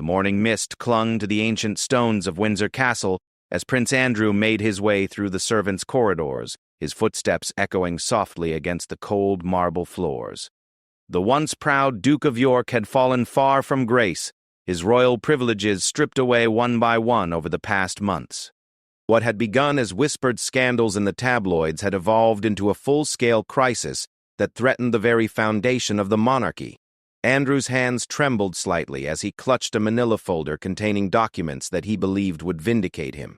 morning mist clung to the ancient stones of Windsor Castle as Prince Andrew made his way through the servants' corridors, his footsteps echoing softly against the cold marble floors. The once proud Duke of York had fallen far from grace, his royal privileges stripped away one by one over the past months. What had begun as whispered scandals in the tabloids had evolved into a full-scale crisis that threatened the very foundation of the monarchy. Andrew's hands trembled slightly as he clutched a manila folder containing documents that he believed would vindicate him.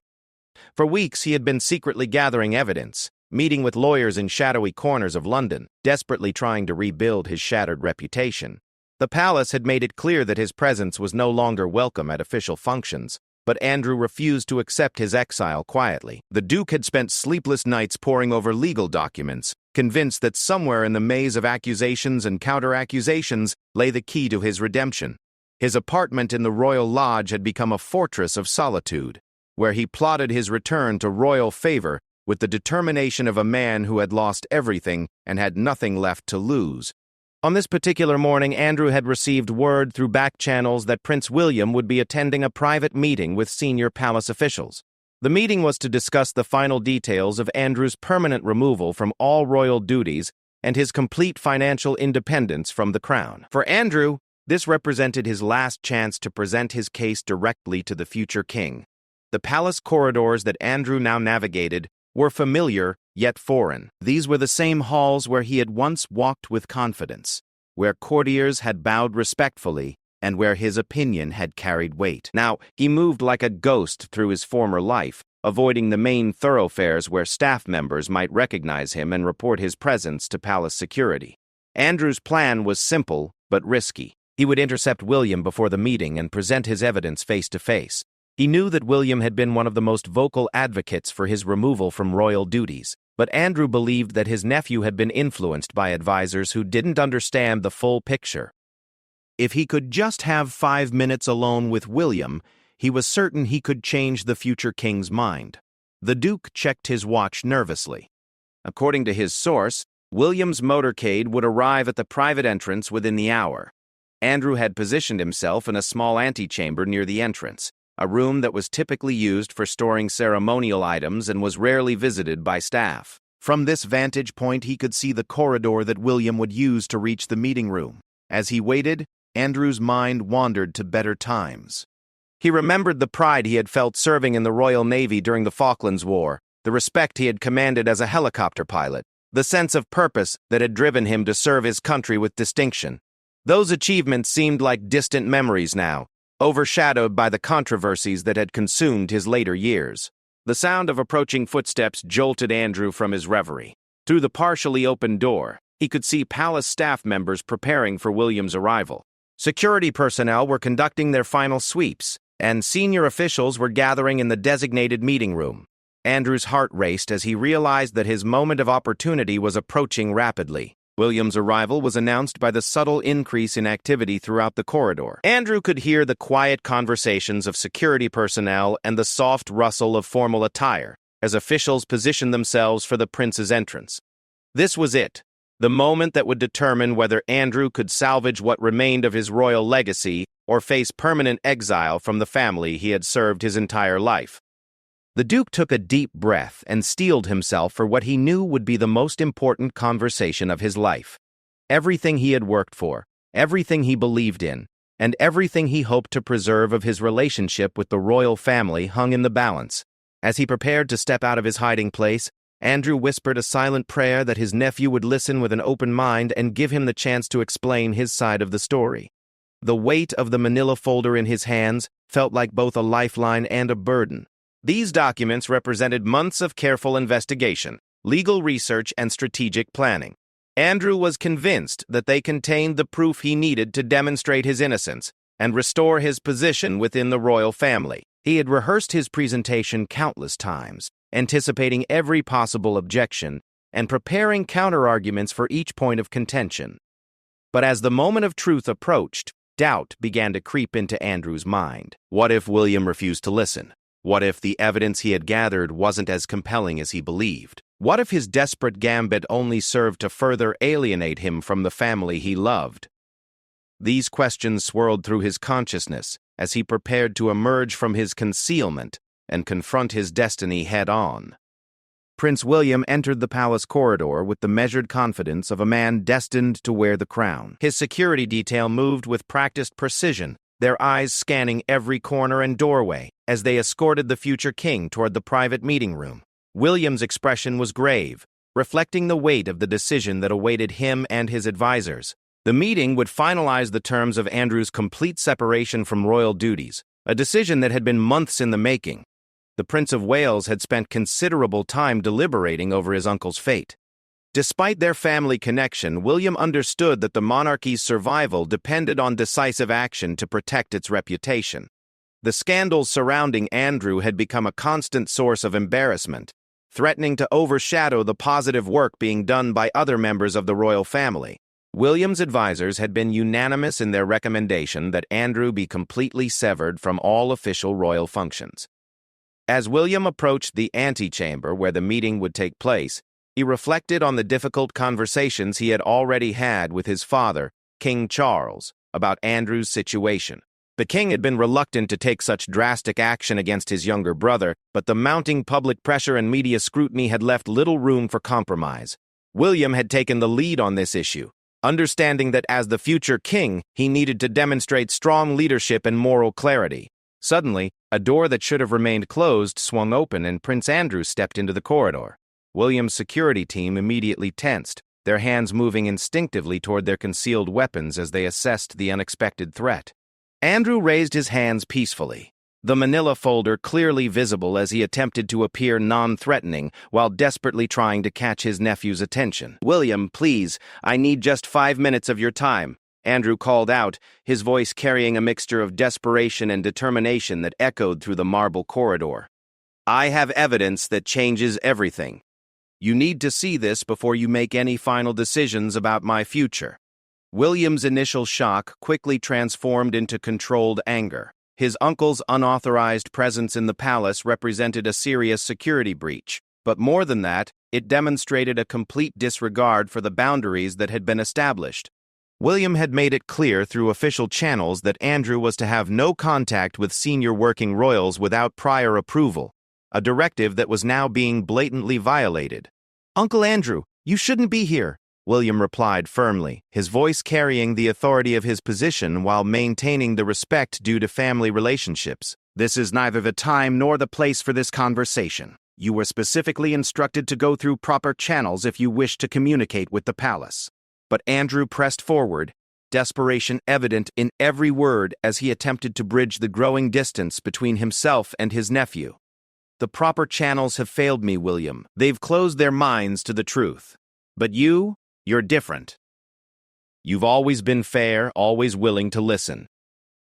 For weeks he had been secretly gathering evidence, meeting with lawyers in shadowy corners of London, desperately trying to rebuild his shattered reputation. The palace had made it clear that his presence was no longer welcome at official functions, but Andrew refused to accept his exile quietly. The Duke had spent sleepless nights poring over legal documents, convinced that somewhere in the maze of accusations and counter-accusations lay the key to his redemption. His apartment in the Royal Lodge had become a fortress of solitude, where he plotted his return to royal favor with the determination of a man who had lost everything and had nothing left to lose. On this particular morning, Andrew had received word through back channels that Prince William would be attending a private meeting with senior palace officials. The meeting was to discuss the final details of Andrew's permanent removal from all royal duties and his complete financial independence from the crown. For Andrew, this represented his last chance to present his case directly to the future king. The palace corridors that Andrew now navigated were familiar yet foreign. These were the same halls where he had once walked with confidence, where courtiers had bowed respectfully, and where his opinion had carried weight. Now, he moved like a ghost through his former life, avoiding the main thoroughfares where staff members might recognize him and report his presence to palace security. Andrew's plan was simple but risky. He would intercept William before the meeting and present his evidence face to face. He knew that William had been one of the most vocal advocates for his removal from royal duties, but Andrew believed that his nephew had been influenced by advisors who didn't understand the full picture. If he could just have 5 minutes alone with William, he was certain he could change the future king's mind. The Duke checked his watch nervously. According to his source, William's motorcade would arrive at the private entrance within the hour. Andrew had positioned himself in a small antechamber near the entrance, a room that was typically used for storing ceremonial items and was rarely visited by staff. From this vantage point, he could see the corridor that William would use to reach the meeting room. As he waited, Andrew's mind wandered to better times. He remembered the pride he had felt serving in the Royal Navy during the Falklands War, the respect he had commanded as a helicopter pilot, the sense of purpose that had driven him to serve his country with distinction. Those achievements seemed like distant memories now, overshadowed by the controversies that had consumed his later years. The sound of approaching footsteps jolted Andrew from his reverie. Through the partially opened door, he could see palace staff members preparing for William's arrival. Security personnel were conducting their final sweeps, and senior officials were gathering in the designated meeting room. Andrew's heart raced as he realized that his moment of opportunity was approaching rapidly. William's arrival was announced by the subtle increase in activity throughout the corridor. Andrew could hear the quiet conversations of security personnel and the soft rustle of formal attire as officials positioned themselves for the prince's entrance. This was it, the moment that would determine whether Andrew could salvage what remained of his royal legacy or face permanent exile from the family he had served his entire life. The Duke took a deep breath and steeled himself for what he knew would be the most important conversation of his life. Everything he had worked for, everything he believed in, and everything he hoped to preserve of his relationship with the royal family hung in the balance. As he prepared to step out of his hiding place, Andrew whispered a silent prayer that his nephew would listen with an open mind and give him the chance to explain his side of the story. The weight of the manila folder in his hands felt like both a lifeline and a burden. These documents represented months of careful investigation, legal research, and strategic planning. Andrew was convinced that they contained the proof he needed to demonstrate his innocence and restore his position within the royal family. He had rehearsed his presentation countless times, anticipating every possible objection and preparing counterarguments for each point of contention. But as the moment of truth approached, doubt began to creep into Andrew's mind. What if William refused to listen? What if the evidence he had gathered wasn't as compelling as he believed? What if his desperate gambit only served to further alienate him from the family he loved? These questions swirled through his consciousness as he prepared to emerge from his concealment and confront his destiny head-on. Prince William entered the palace corridor with the measured confidence of a man destined to wear the crown. His security detail moved with practiced precision, their eyes scanning every corner and doorway as they escorted the future king toward the private meeting room. William's expression was grave, reflecting the weight of the decision that awaited him and his advisors. The meeting would finalize the terms of Andrew's complete separation from royal duties, a decision that had been months in the making. The Prince of Wales had spent considerable time deliberating over his uncle's fate. Despite their family connection, William understood that the monarchy's survival depended on decisive action to protect its reputation. The scandals surrounding Andrew had become a constant source of embarrassment, threatening to overshadow the positive work being done by other members of the royal family. William's advisors had been unanimous in their recommendation that Andrew be completely severed from all official royal functions. As William approached the antechamber where the meeting would take place, he reflected on the difficult conversations he had already had with his father, King Charles, about Andrew's situation. The king had been reluctant to take such drastic action against his younger brother, but the mounting public pressure and media scrutiny had left little room for compromise. William had taken the lead on this issue, understanding that as the future king, he needed to demonstrate strong leadership and moral clarity. Suddenly, a door that should have remained closed swung open and Prince Andrew stepped into the corridor. William's security team immediately tensed, their hands moving instinctively toward their concealed weapons as they assessed the unexpected threat. Andrew raised his hands peacefully, the manila folder clearly visible as he attempted to appear non-threatening while desperately trying to catch his nephew's attention. "William, please, I need just 5 minutes of your time," Andrew called out, his voice carrying a mixture of desperation and determination that echoed through the marble corridor. "I have evidence that changes everything. You need to see this before you make any final decisions about my future." William's initial shock quickly transformed into controlled anger. His uncle's unauthorized presence in the palace represented a serious security breach, but more than that, it demonstrated a complete disregard for the boundaries that had been established. William had made it clear through official channels that Andrew was to have no contact with senior working royals without prior approval, a directive that was now being blatantly violated. "Uncle Andrew, you shouldn't be here," William replied firmly, his voice carrying the authority of his position while maintaining the respect due to family relationships. "This is neither the time nor the place for this conversation. You were specifically instructed to go through proper channels if you wish to communicate with the palace." But Andrew pressed forward, desperation evident in every word as he attempted to bridge the growing distance between himself and his nephew. "The proper channels have failed me, William. They've closed their minds to the truth. But you're different. You've always been fair, always willing to listen.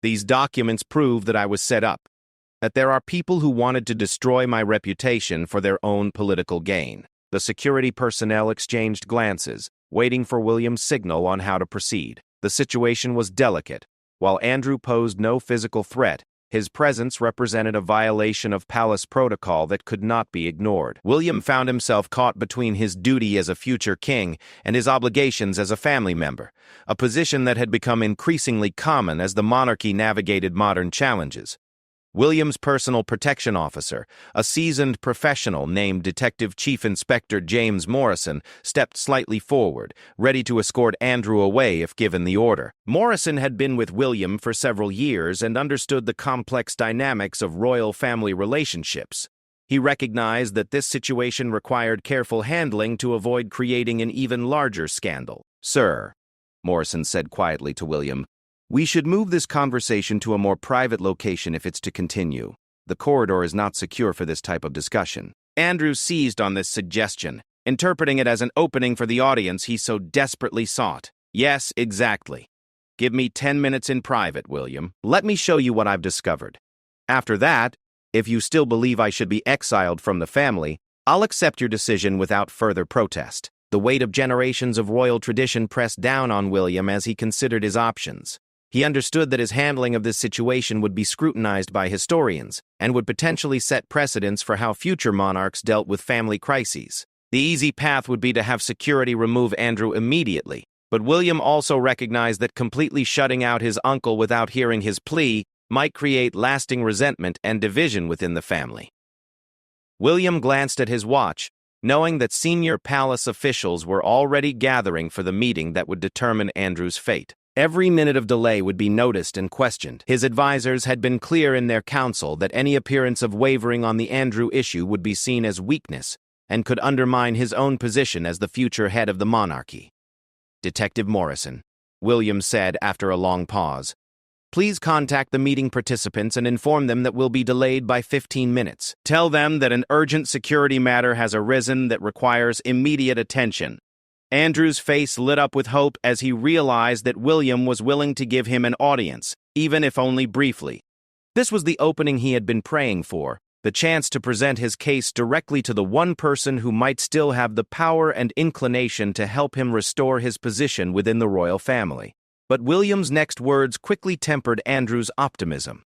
These documents prove that I was set up, that there are people who wanted to destroy my reputation for their own political gain." The security personnel exchanged glances, waiting for William's signal on how to proceed. The situation was delicate. While Andrew posed no physical threat, his presence represented a violation of palace protocol that could not be ignored. William found himself caught between his duty as a future king and his obligations as a family member, a position that had become increasingly common as the monarchy navigated modern challenges. William's personal protection officer, a seasoned professional named Detective Chief Inspector James Morrison, stepped slightly forward, ready to escort Andrew away if given the order. Morrison had been with William for several years and understood the complex dynamics of royal family relationships. He recognized that this situation required careful handling to avoid creating an even larger scandal. "Sir," Morrison said quietly to William, "we should move this conversation to a more private location if it's to continue. The corridor is not secure for this type of discussion." Andrew seized on this suggestion, interpreting it as an opening for the audience he so desperately sought. "Yes, exactly. Give me 10 minutes in private, William. Let me show you what I've discovered. After that, if you still believe I should be exiled from the family, I'll accept your decision without further protest." The weight of generations of royal tradition pressed down on William as he considered his options. He understood that his handling of this situation would be scrutinized by historians and would potentially set precedents for how future monarchs dealt with family crises. The easy path would be to have security remove Andrew immediately, but William also recognized that completely shutting out his uncle without hearing his plea might create lasting resentment and division within the family. William glanced at his watch, knowing that senior palace officials were already gathering for the meeting that would determine Andrew's fate. Every minute of delay would be noticed and questioned. His advisors had been clear in their counsel that any appearance of wavering on the Andrew issue would be seen as weakness and could undermine his own position as the future head of the monarchy. "Detective Morrison," William said after a long pause, "please contact the meeting participants and inform them that we'll be delayed by 15 minutes. Tell them that an urgent security matter has arisen that requires immediate attention." Andrew's face lit up with hope as he realized that William was willing to give him an audience, even if only briefly. This was the opening he had been praying for, the chance to present his case directly to the one person who might still have the power and inclination to help him restore his position within the royal family. But William's next words quickly tempered Andrew's optimism.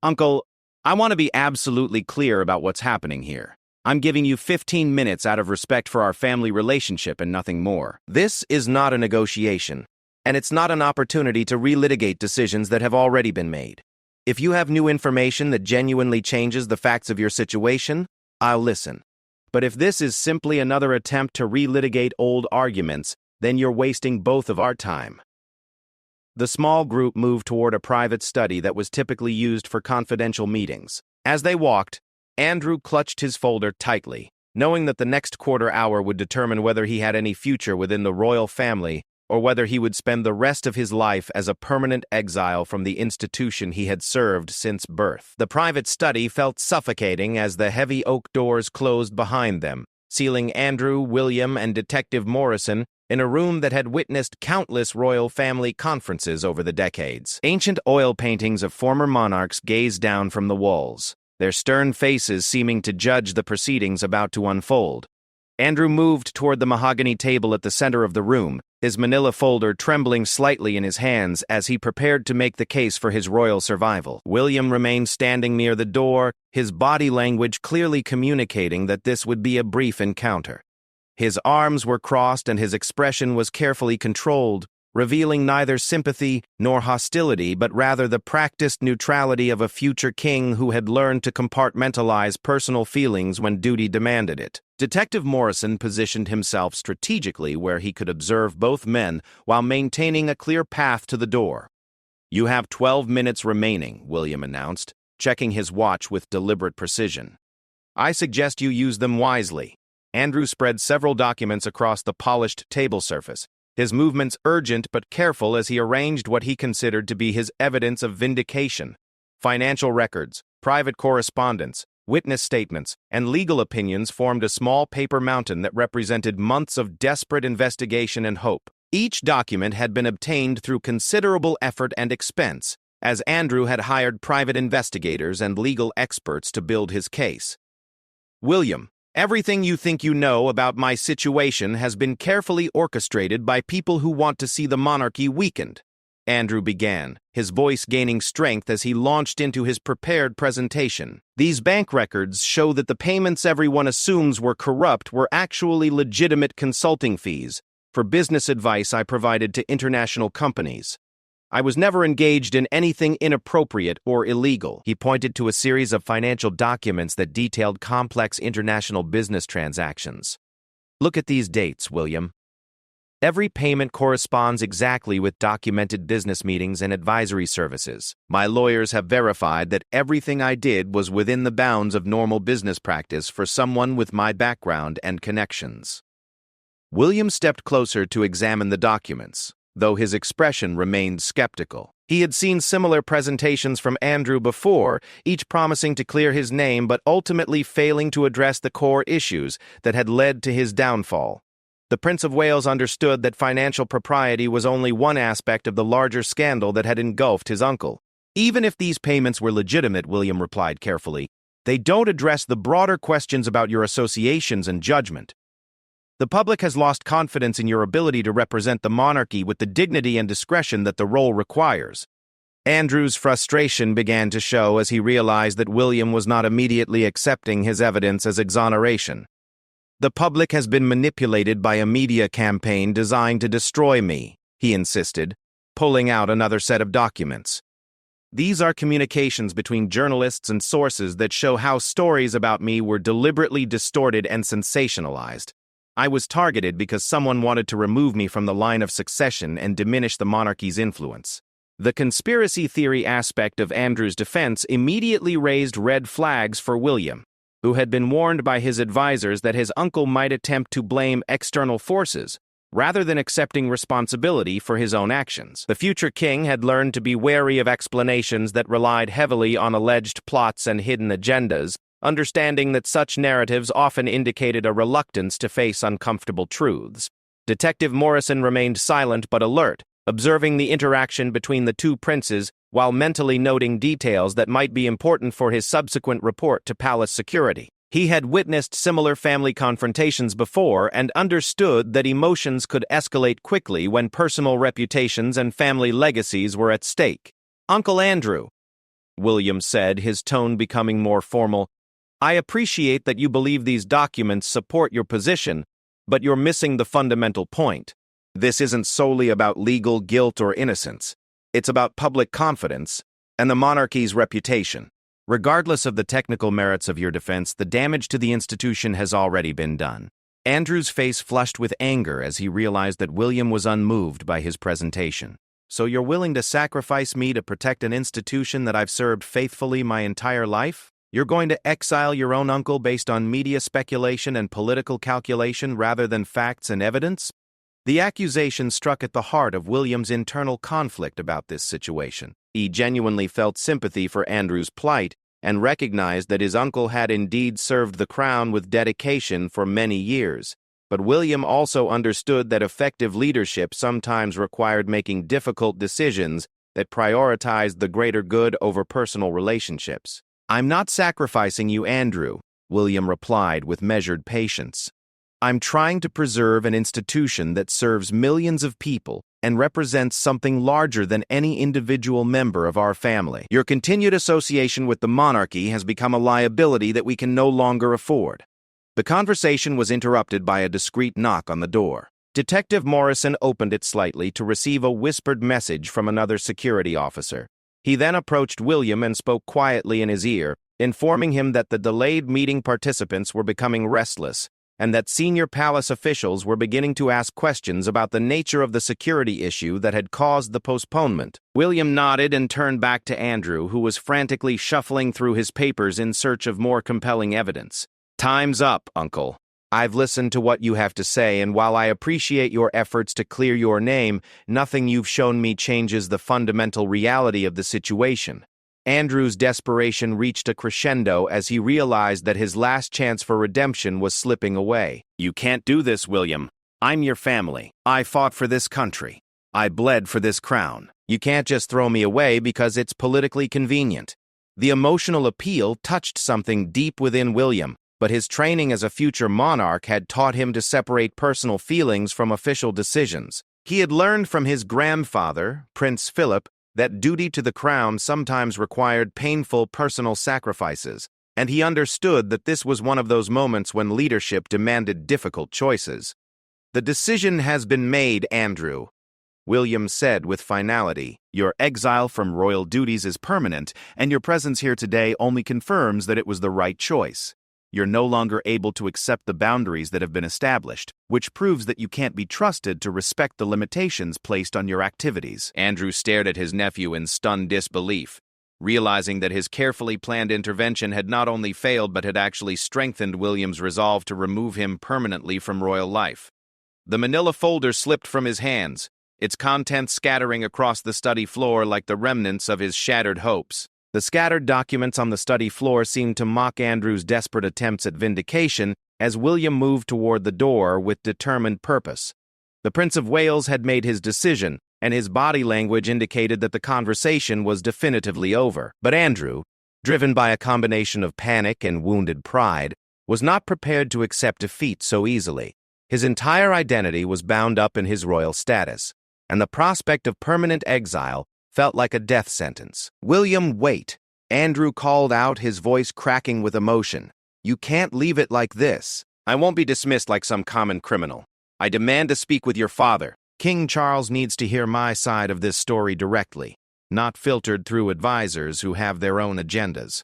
"Uncle, I want to be absolutely clear about what's happening here. I'm giving you 15 minutes out of respect for our family relationship and nothing more. This is not a negotiation, and it's not an opportunity to relitigate decisions that have already been made. If you have new information that genuinely changes the facts of your situation, I'll listen. But if this is simply another attempt to relitigate old arguments, then you're wasting both of our time." The small group moved toward a private study that was typically used for confidential meetings. As they walked, Andrew clutched his folder tightly, knowing that the next quarter hour would determine whether he had any future within the royal family or whether he would spend the rest of his life as a permanent exile from the institution he had served since birth. The private study felt suffocating as the heavy oak doors closed behind them, sealing Andrew, William, and Detective Morrison in a room that had witnessed countless royal family conferences over the decades. Ancient oil paintings of former monarchs gazed down from the walls, their stern faces seeming to judge the proceedings about to unfold. Andrew moved toward the mahogany table at the center of the room, his manila folder trembling slightly in his hands as he prepared to make the case for his royal survival. William remained standing near the door, his body language clearly communicating that this would be a brief encounter. His arms were crossed and his expression was carefully controlled, revealing neither sympathy nor hostility, but rather the practiced neutrality of a future king who had learned to compartmentalize personal feelings when duty demanded it. Detective Morrison positioned himself strategically where he could observe both men while maintaining a clear path to the door. "You have 12 minutes remaining," William announced, checking his watch with deliberate precision. "I suggest you use them wisely." Andrew spread several documents across the polished table surface, his movements urgent but careful as he arranged what he considered to be his evidence of vindication. Financial records, private correspondence, witness statements, and legal opinions formed a small paper mountain that represented months of desperate investigation and hope. Each document had been obtained through considerable effort and expense, as Andrew had hired private investigators and legal experts to build his case. "William, everything you think you know about my situation has been carefully orchestrated by people who want to see the monarchy weakened," Andrew began, his voice gaining strength as he launched into his prepared presentation. "These bank records show that the payments everyone assumes were corrupt were actually legitimate consulting fees for business advice I provided to international companies. I was never engaged in anything inappropriate or illegal." He pointed to a series of financial documents that detailed complex international business transactions. "Look at these dates, William. Every payment corresponds exactly with documented business meetings and advisory services. My lawyers have verified that everything I did was within the bounds of normal business practice for someone with my background and connections." William stepped closer to examine the documents, though his expression remained skeptical. He had seen similar presentations from Andrew before, each promising to clear his name but ultimately failing to address the core issues that had led to his downfall. The Prince of Wales understood that financial propriety was only one aspect of the larger scandal that had engulfed his uncle. "Even if these payments were legitimate," William replied carefully, "they don't address the broader questions about your associations and judgment. The public has lost confidence in your ability to represent the monarchy with the dignity and discretion that the role requires." Andrew's frustration began to show as he realized that William was not immediately accepting his evidence as exoneration. "The public has been manipulated by a media campaign designed to destroy me," he insisted, pulling out another set of documents. These are communications between journalists and sources that show how stories about me were deliberately distorted and sensationalized. I was targeted because someone wanted to remove me from the line of succession and diminish the monarchy's influence. The conspiracy theory aspect of Andrew's defense immediately raised red flags for William, who had been warned by his advisors that his uncle might attempt to blame external forces, rather than accepting responsibility for his own actions. The future king had learned to be wary of explanations that relied heavily on alleged plots and hidden agendas, understanding that such narratives often indicated a reluctance to face uncomfortable truths. Detective Morrison remained silent but alert, observing the interaction between the two princes while mentally noting details that might be important for his subsequent report to palace security. He had witnessed similar family confrontations before and understood that emotions could escalate quickly when personal reputations and family legacies were at stake. "Uncle Andrew," William said, his tone becoming more formal, "I appreciate that you believe these documents support your position, but you're missing the fundamental point. This isn't solely about legal guilt or innocence. It's about public confidence and the monarchy's reputation. Regardless of the technical merits of your defense, the damage to the institution has already been done." Andrew's face flushed with anger as he realized that William was unmoved by his presentation. "So you're willing to sacrifice me to protect an institution that I've served faithfully my entire life? You're going to exile your own uncle based on media speculation and political calculation rather than facts and evidence?" The accusation struck at the heart of William's internal conflict about this situation. He genuinely felt sympathy for Andrew's plight and recognized that his uncle had indeed served the crown with dedication for many years. But William also understood that effective leadership sometimes required making difficult decisions that prioritized the greater good over personal relationships. "I'm not sacrificing you, Andrew," William replied with measured patience. "I'm trying to preserve an institution that serves millions of people and represents something larger than any individual member of our family. Your continued association with the monarchy has become a liability that we can no longer afford." The conversation was interrupted by a discreet knock on the door. Detective Morrison opened it slightly to receive a whispered message from another security officer. He then approached William and spoke quietly in his ear, informing him that the delayed meeting participants were becoming restless, and that senior palace officials were beginning to ask questions about the nature of the security issue that had caused the postponement. William nodded and turned back to Andrew, who was frantically shuffling through his papers in search of more compelling evidence. "Time's up, Uncle. I've listened to what you have to say, and while I appreciate your efforts to clear your name, nothing you've shown me changes the fundamental reality of the situation." Andrew's desperation reached a crescendo as he realized that his last chance for redemption was slipping away. "You can't do this, William. I'm your family. I fought for this country. I bled for this crown. You can't just throw me away because it's politically convenient." The emotional appeal touched something deep within William, but his training as a future monarch had taught him to separate personal feelings from official decisions. He had learned from his grandfather, Prince Philip, that duty to the crown sometimes required painful personal sacrifices, and he understood that this was one of those moments when leadership demanded difficult choices. "The decision has been made, Andrew," William said with finality. "Your exile from royal duties is permanent, and your presence here today only confirms that it was the right choice. You're no longer able to accept the boundaries that have been established, which proves that you can't be trusted to respect the limitations placed on your activities." Andrew stared at his nephew in stunned disbelief, realizing that his carefully planned intervention had not only failed but had actually strengthened William's resolve to remove him permanently from royal life. The manila folder slipped from his hands, its contents scattering across the study floor like the remnants of his shattered hopes. The scattered documents on the study floor seemed to mock Andrew's desperate attempts at vindication as William moved toward the door with determined purpose. The Prince of Wales had made his decision, and his body language indicated that the conversation was definitively over. But Andrew, driven by a combination of panic and wounded pride, was not prepared to accept defeat so easily. His entire identity was bound up in his royal status, and the prospect of permanent exile felt like a death sentence. "William, wait," Andrew called out, his voice cracking with emotion. "You can't leave it like this. I won't be dismissed like some common criminal. I demand to speak with your father. King Charles needs to hear my side of this story directly." not filtered through advisors who have their own agendas.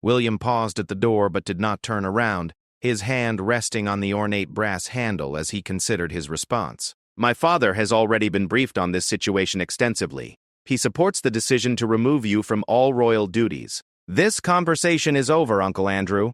William paused at the door but did not turn around, his hand resting on the ornate brass handle as he considered his response. My father has already been briefed on this situation extensively. He supports the decision to remove you from all royal duties. This conversation is over, Uncle Andrew.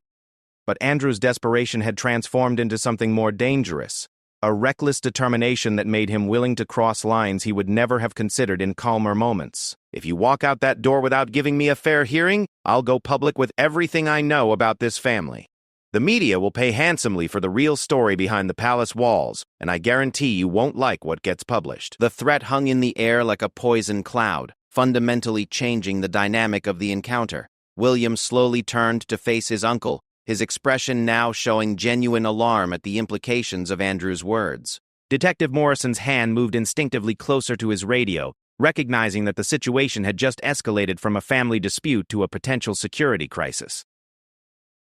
But Andrew's desperation had transformed into something more dangerous, a reckless determination that made him willing to cross lines he would never have considered in calmer moments. If you walk out that door without giving me a fair hearing, I'll go public with everything I know about this family. The media will pay handsomely for the real story behind the palace walls, and I guarantee you won't like what gets published. The threat hung in the air like a poison cloud, fundamentally changing the dynamic of the encounter. William slowly turned to face his uncle, his expression now showing genuine alarm at the implications of Andrew's words. Detective Morrison's hand moved instinctively closer to his radio, recognizing that the situation had just escalated from a family dispute to a potential security crisis.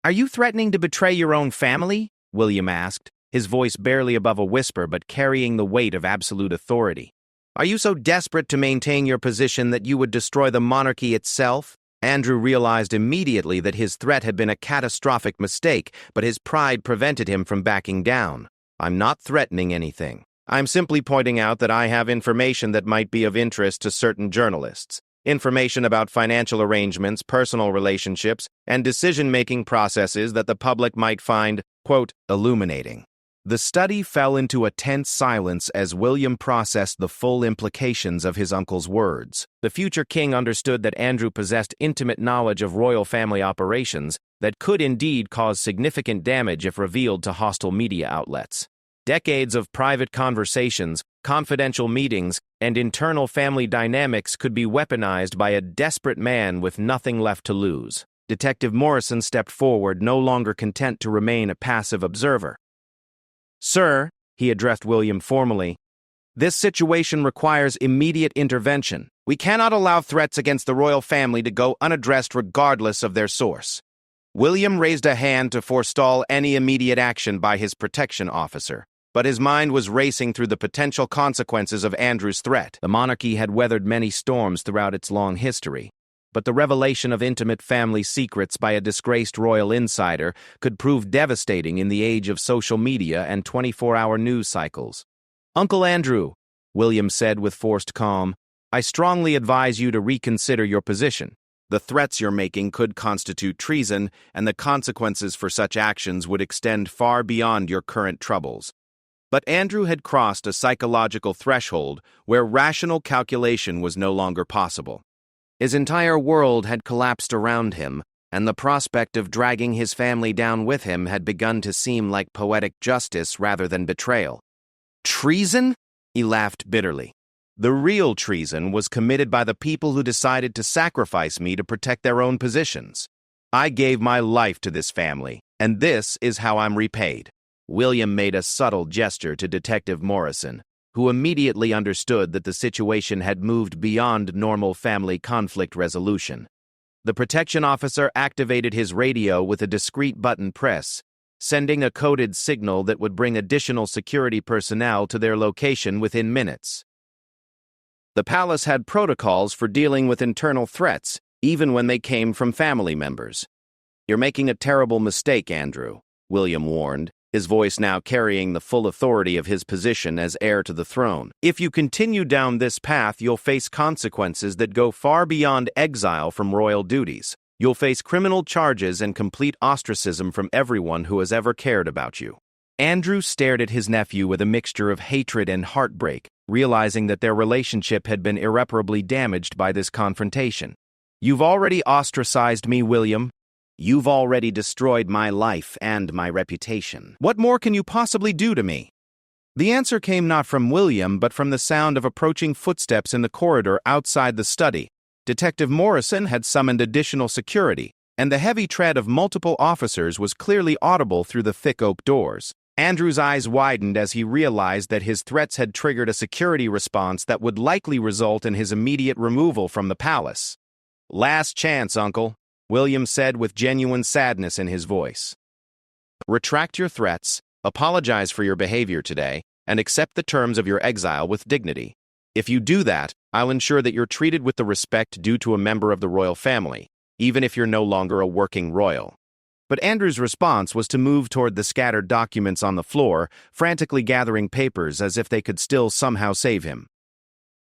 Are you threatening to betray your own family? William asked, his voice barely above a whisper but carrying the weight of absolute authority. Are you so desperate to maintain your position that you would destroy the monarchy itself? Andrew realized immediately that his threat had been a catastrophic mistake, but his pride prevented him from backing down. I'm not threatening anything. I'm simply pointing out that I have information that might be of interest to certain journalists. Information about financial arrangements, personal relationships, and decision-making processes that the public might find, quote, illuminating. The study fell into a tense silence as William processed the full implications of his uncle's words. The future king understood that Andrew possessed intimate knowledge of royal family operations that could indeed cause significant damage if revealed to hostile media outlets. Decades of private conversations, confidential meetings, and internal family dynamics could be weaponized by a desperate man with nothing left to lose. Detective Morrison stepped forward, no longer content to remain a passive observer. Sir, he addressed William formally, this situation requires immediate intervention. We cannot allow threats against the royal family to go unaddressed regardless of their source. William raised a hand to forestall any immediate action by his protection officer, but his mind was racing through the potential consequences of Andrew's threat. The monarchy had weathered many storms throughout its long history, but the revelation of intimate family secrets by a disgraced royal insider could prove devastating in the age of social media and 24-hour news cycles. Uncle Andrew, William said with forced calm, I strongly advise you to reconsider your position. The threats you're making could constitute treason, and the consequences for such actions would extend far beyond your current troubles. But Andrew had crossed a psychological threshold where rational calculation was no longer possible. His entire world had collapsed around him, and the prospect of dragging his family down with him had begun to seem like poetic justice rather than betrayal. Treason? He laughed bitterly. The real treason was committed by the people who decided to sacrifice me to protect their own positions. I gave my life to this family, and this is how I'm repaid. William made a subtle gesture to Detective Morrison, who immediately understood that the situation had moved beyond normal family conflict resolution. The protection officer activated his radio with a discreet button press, sending a coded signal that would bring additional security personnel to their location within minutes. The palace had protocols for dealing with internal threats, even when they came from family members. You're making a terrible mistake, Andrew, William warned, his voice now carrying the full authority of his position as heir to the throne. If you continue down this path, you'll face consequences that go far beyond exile from royal duties. You'll face criminal charges and complete ostracism from everyone who has ever cared about you. Andrew stared at his nephew with a mixture of hatred and heartbreak, realizing that their relationship had been irreparably damaged by this confrontation. You've already ostracized me, William. You've already destroyed my life and my reputation. What more can you possibly do to me? The answer came not from William, but from the sound of approaching footsteps in the corridor outside the study. Detective Morrison had summoned additional security, and the heavy tread of multiple officers was clearly audible through the thick oak doors. Andrew's eyes widened as he realized that his threats had triggered a security response that would likely result in his immediate removal from the palace. Last chance, Uncle, William said with genuine sadness in his voice. Retract your threats, apologize for your behavior today, and accept the terms of your exile with dignity. If you do that, I'll ensure that you're treated with the respect due to a member of the royal family, even if you're no longer a working royal." But Andrew's response was to move toward the scattered documents on the floor, frantically gathering papers as if they could still somehow save him.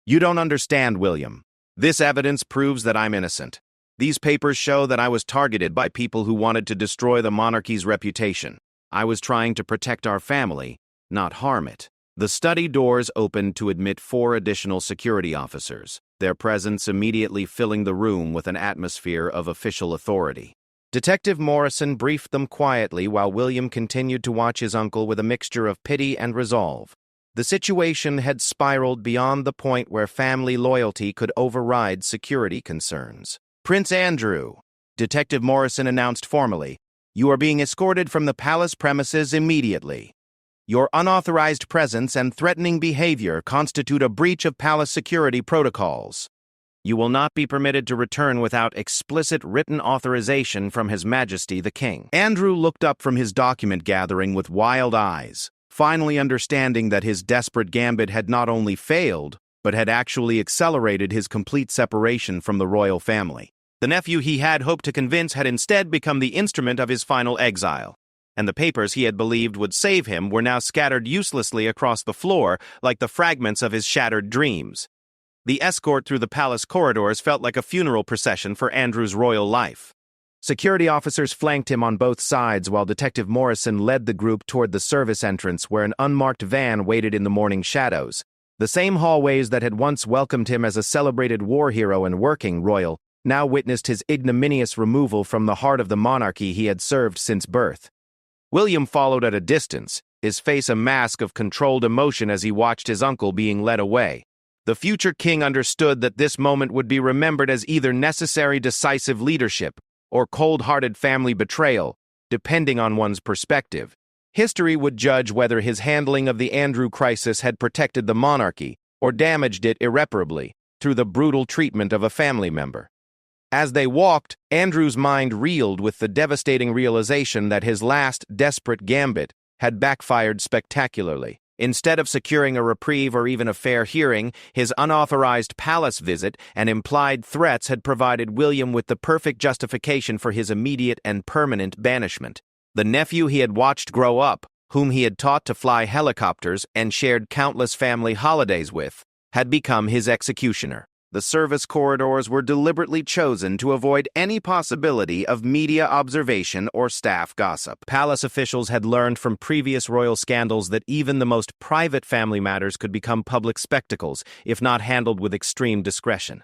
"You don't understand, William. This evidence proves that I'm innocent. These papers show that I was targeted by people who wanted to destroy the monarchy's reputation. I was trying to protect our family, not harm it." The study doors opened to admit 4 additional security officers, their presence immediately filling the room with an atmosphere of official authority. Detective Morrison briefed them quietly while William continued to watch his uncle with a mixture of pity and resolve. The situation had spiraled beyond the point where family loyalty could override security concerns. "Prince Andrew," Detective Morrison announced formally, "you are being escorted from the palace premises immediately. Your unauthorized presence and threatening behavior constitute a breach of palace security protocols. You will not be permitted to return without explicit written authorization from His Majesty the King." Andrew looked up from his document gathering with wild eyes, finally understanding that his desperate gambit had not only failed, but had actually accelerated his complete separation from the royal family. The nephew he had hoped to convince had instead become the instrument of his final exile, and the papers he had believed would save him were now scattered uselessly across the floor like the fragments of his shattered dreams. The escort through the palace corridors felt like a funeral procession for Andrew's royal life. Security officers flanked him on both sides while Detective Morrison led the group toward the service entrance where an unmarked van waited in the morning shadows. The same hallways that had once welcomed him as a celebrated war hero and working royal now witnessed his ignominious removal from the heart of the monarchy he had served since birth. William followed at a distance, his face a mask of controlled emotion as he watched his uncle being led away. The future king understood that this moment would be remembered as either necessary decisive leadership or cold-hearted family betrayal, depending on one's perspective. History would judge whether his handling of the Andrew crisis had protected the monarchy or damaged it irreparably through the brutal treatment of a family member. As they walked, Andrew's mind reeled with the devastating realization that his last desperate gambit had backfired spectacularly. Instead of securing a reprieve or even a fair hearing, his unauthorized palace visit and implied threats had provided William with the perfect justification for his immediate and permanent banishment. The nephew he had watched grow up, whom he had taught to fly helicopters and shared countless family holidays with, had become his executioner. The service corridors were deliberately chosen to avoid any possibility of media observation or staff gossip. Palace officials had learned from previous royal scandals that even the most private family matters could become public spectacles if not handled with extreme discretion.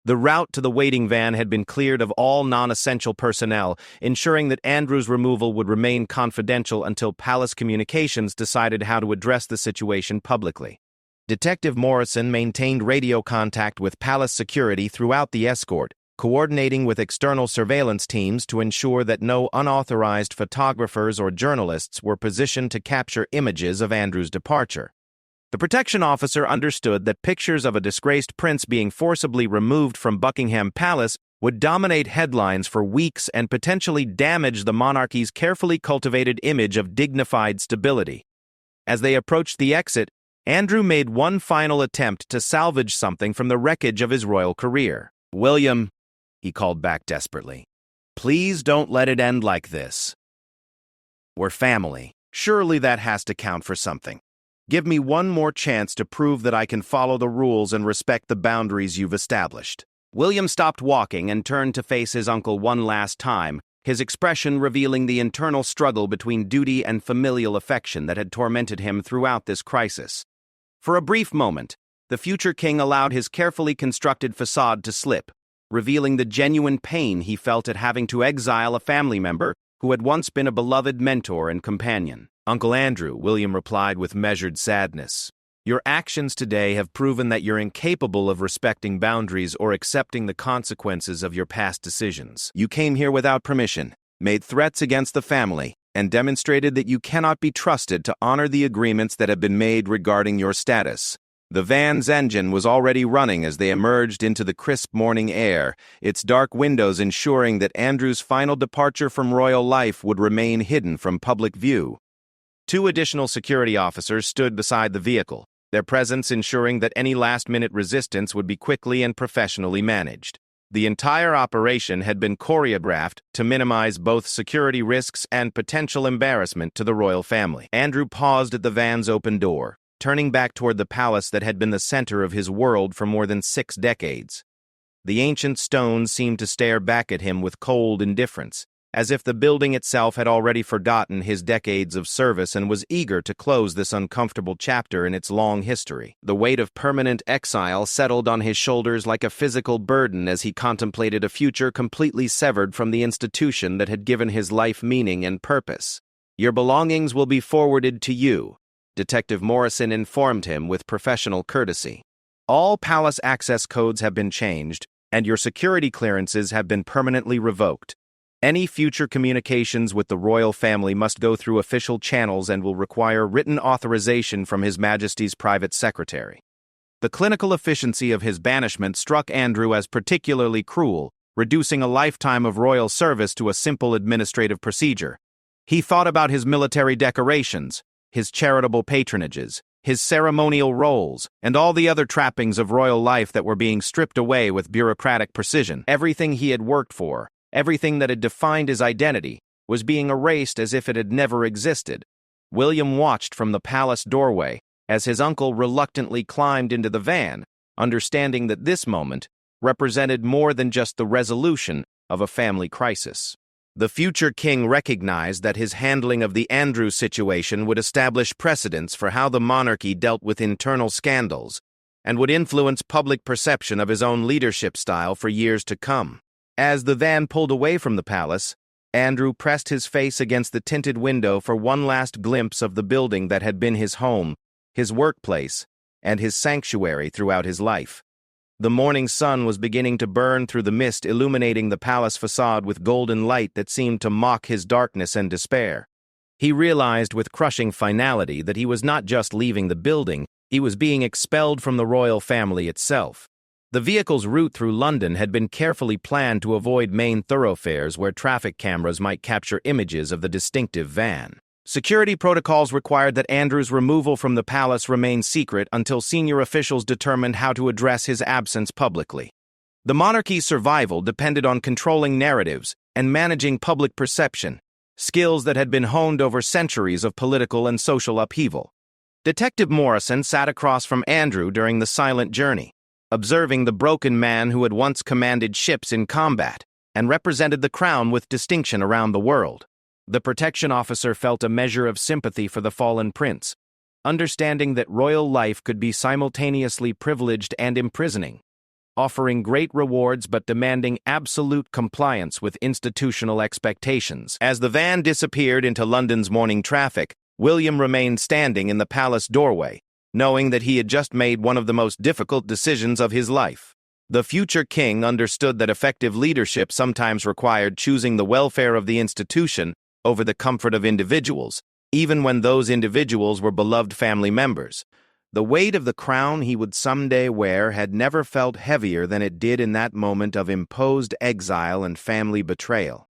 The route to the waiting van had been cleared of all non-essential personnel, ensuring that Andrew's removal would remain confidential until palace communications decided how to address the situation publicly. Detective Morrison maintained radio contact with palace security throughout the escort, coordinating with external surveillance teams to ensure that no unauthorized photographers or journalists were positioned to capture images of Andrew's departure. The protection officer understood that pictures of a disgraced prince being forcibly removed from Buckingham Palace would dominate headlines for weeks and potentially damage the monarchy's carefully cultivated image of dignified stability. As they approached the exit, Andrew made one final attempt to salvage something from the wreckage of his royal career. "William," he called back desperately, "please don't let it end like this. We're family. Surely that has to count for something. Give me one more chance to prove that I can follow the rules and respect the boundaries you've established." William stopped walking and turned to face his uncle one last time, his expression revealing the internal struggle between duty and familial affection that had tormented him throughout this crisis. For a brief moment, the future king allowed his carefully constructed facade to slip, revealing the genuine pain he felt at having to exile a family member who had once been a beloved mentor and companion. "Uncle Andrew," William replied with measured sadness, "your actions today have proven that you're incapable of respecting boundaries or accepting the consequences of your past decisions. You came here without permission, made threats against the family, and demonstrated that you cannot be trusted to honor the agreements that have been made regarding your status." The van's engine was already running as they emerged into the crisp morning air, its dark windows ensuring that Andrew's final departure from royal life would remain hidden from public view. 2 additional security officers stood beside the vehicle, their presence ensuring that any last-minute resistance would be quickly and professionally managed. The entire operation had been choreographed to minimize both security risks and potential embarrassment to the royal family. Andrew paused at the van's open door, turning back toward the palace that had been the center of his world for more than 6 decades. The ancient stones seemed to stare back at him with cold indifference, as if the building itself had already forgotten his decades of service and was eager to close this uncomfortable chapter in its long history. The weight of permanent exile settled on his shoulders like a physical burden as he contemplated a future completely severed from the institution that had given his life meaning and purpose. "Your belongings will be forwarded to you," Detective Morrison informed him with professional courtesy. "All palace access codes have been changed, and your security clearances have been permanently revoked. Any future communications with the royal family must go through official channels and will require written authorization from His Majesty's private secretary." The clinical efficiency of his banishment struck Andrew as particularly cruel, reducing a lifetime of royal service to a simple administrative procedure. He thought about his military decorations, his charitable patronages, his ceremonial roles, and all the other trappings of royal life that were being stripped away with bureaucratic precision. Everything he had worked for, everything that had defined his identity, was being erased as if it had never existed. William watched from the palace doorway as his uncle reluctantly climbed into the van, understanding that this moment represented more than just the resolution of a family crisis. The future king recognized that his handling of the Andrew situation would establish precedents for how the monarchy dealt with internal scandals and would influence public perception of his own leadership style for years to come. As the van pulled away from the palace, Andrew pressed his face against the tinted window for one last glimpse of the building that had been his home, his workplace, and his sanctuary throughout his life. The morning sun was beginning to burn through the mist, illuminating the palace facade with golden light that seemed to mock his darkness and despair. He realized with crushing finality that he was not just leaving the building, he was being expelled from the royal family itself. The vehicle's route through London had been carefully planned to avoid main thoroughfares where traffic cameras might capture images of the distinctive van. Security protocols required that Andrew's removal from the palace remain secret until senior officials determined how to address his absence publicly. The monarchy's survival depended on controlling narratives and managing public perception, skills that had been honed over centuries of political and social upheaval. Detective Morrison sat across from Andrew during the silent journey, observing the broken man who had once commanded ships in combat and represented the crown with distinction around the world. The protection officer felt a measure of sympathy for the fallen prince, understanding that royal life could be simultaneously privileged and imprisoning, offering great rewards but demanding absolute compliance with institutional expectations. As the van disappeared into London's morning traffic, William remained standing in the palace doorway, knowing that he had just made one of the most difficult decisions of his life. The future king understood that effective leadership sometimes required choosing the welfare of the institution over the comfort of individuals, even when those individuals were beloved family members. The weight of the crown he would someday wear had never felt heavier than it did in that moment of imposed exile and family betrayal.